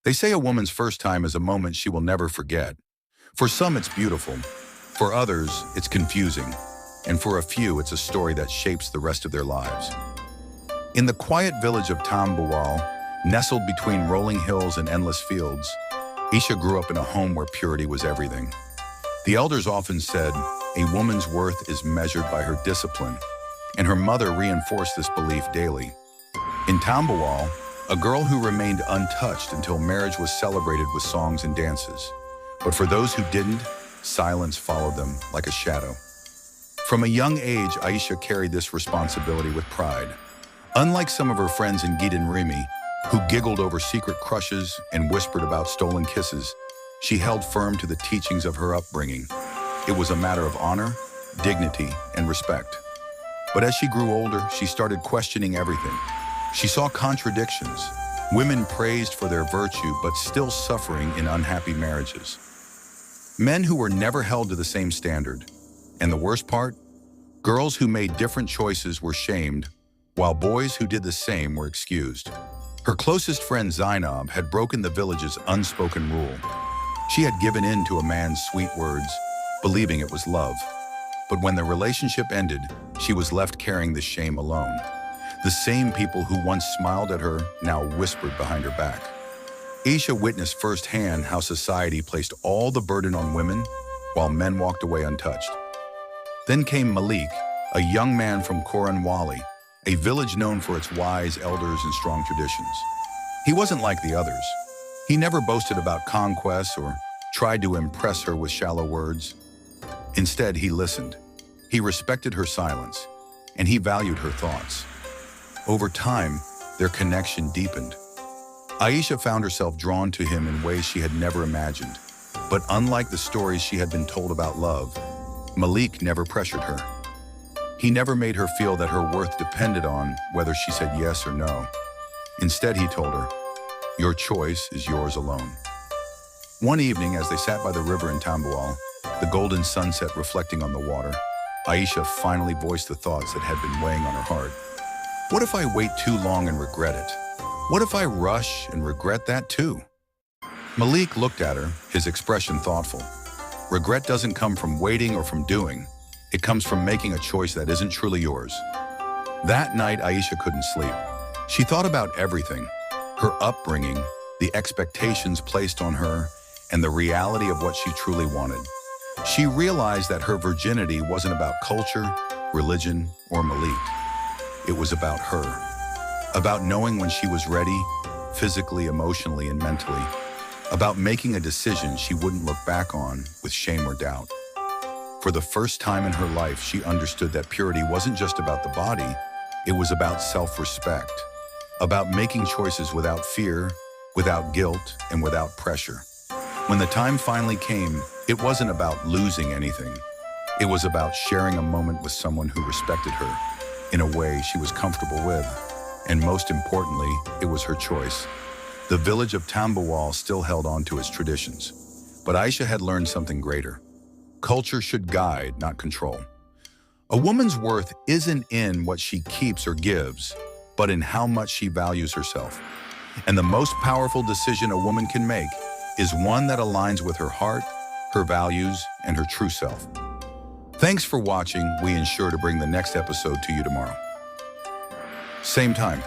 They say a woman's first time is a moment she will never forget. For some, it's beautiful. For others, it's confusing. And for a few, it's a story that shapes the rest of their lives. In the quiet village of Tambuwal, nestled between rolling hills and endless fields, Aisha grew up in a home where purity was everything. The elders often said, a woman's worth is measured by her discipline, and her mother reinforced this belief daily. In Tambuwal, a girl who remained untouched until marriage was celebrated with songs and dances. But for those who didn't, silence followed them like a shadow. From a young age, Aisha carried this responsibility with pride. Unlike some of her friends in Gidan Rimi, who giggled over secret crushes and whispered about stolen kisses, she held firm to the teachings of her upbringing. It was a matter of honor, dignity, and respect. But as she grew older, she started questioning everything. She saw contradictions, women praised for their virtue but still suffering in unhappy marriages. Men who were never held to the same standard. And the worst part? Girls who made different choices were shamed, while boys who did the same were excused. Her closest friend Zainab had broken the village's unspoken rule. She had given in to a man's sweet words, believing it was love. But when the relationship ended, she was left carrying the shame alone. The same people who once smiled at her now whispered behind her back. Aisha witnessed firsthand how society placed all the burden on women while men walked away untouched. Then came Malik, a young man from Koranwali, a village known for its wise elders and strong traditions. He wasn't like the others. He never boasted about conquests or tried to impress her with shallow words. Instead, he listened. He respected her silence, and he valued her thoughts. Over time, their connection deepened. Aisha found herself drawn to him in ways she had never imagined. But unlike the stories she had been told about love, Malik never pressured her. He never made her feel that her worth depended on whether she said yes or no. Instead, he told her, "Your choice is yours alone." One evening, as they sat by the river in Tambuwal, the golden sunset reflecting on the water, Aisha finally voiced the thoughts that had been weighing on her heart. What if I wait too long and regret it? What if I rush and regret that too? Malik looked at her, his expression thoughtful. Regret doesn't come from waiting or from doing. It comes from making a choice that isn't truly yours. That night, Aisha couldn't sleep. She thought about everything, her upbringing, the expectations placed on her, and the reality of what she truly wanted. She realized that her virginity wasn't about culture, religion, or Malik. It was about her. About knowing when she was ready, physically, emotionally, and mentally. About making a decision she wouldn't look back on with shame or doubt. For the first time in her life, she understood that purity wasn't just about the body, it was about self-respect. About making choices without fear, without guilt, and without pressure. When the time finally came, it wasn't about losing anything. It was about sharing a moment with someone who respected her in a way she was comfortable with. And most importantly, it was her choice. The village of Tambuwal still held on to its traditions. But Aisha had learned something greater. Culture should guide, not control. A woman's worth isn't in what she keeps or gives, but in how much she values herself. And the most powerful decision a woman can make is one that aligns with her heart, her values, and her true self. Thanks for watching. We ensure to bring the next episode to you tomorrow. Same time.